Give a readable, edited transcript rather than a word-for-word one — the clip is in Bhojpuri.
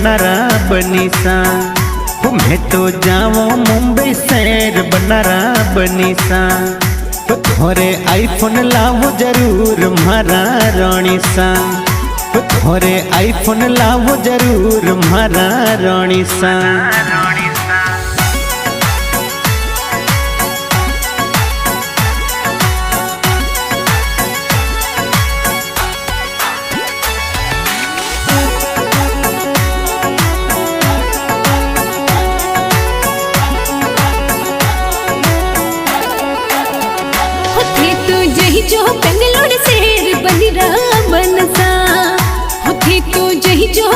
बनारा बनीसा। मैं तो जाऊँ मुंबई शहर बनारा बनीसा। तो थोरे आईफोन लावो जरूर मारा राणीसा। तो थोरे आईफोन लावो जरूर मारा राणीसा। जो बेंगलोर शहर बनीरा बनसा होती तो जही जो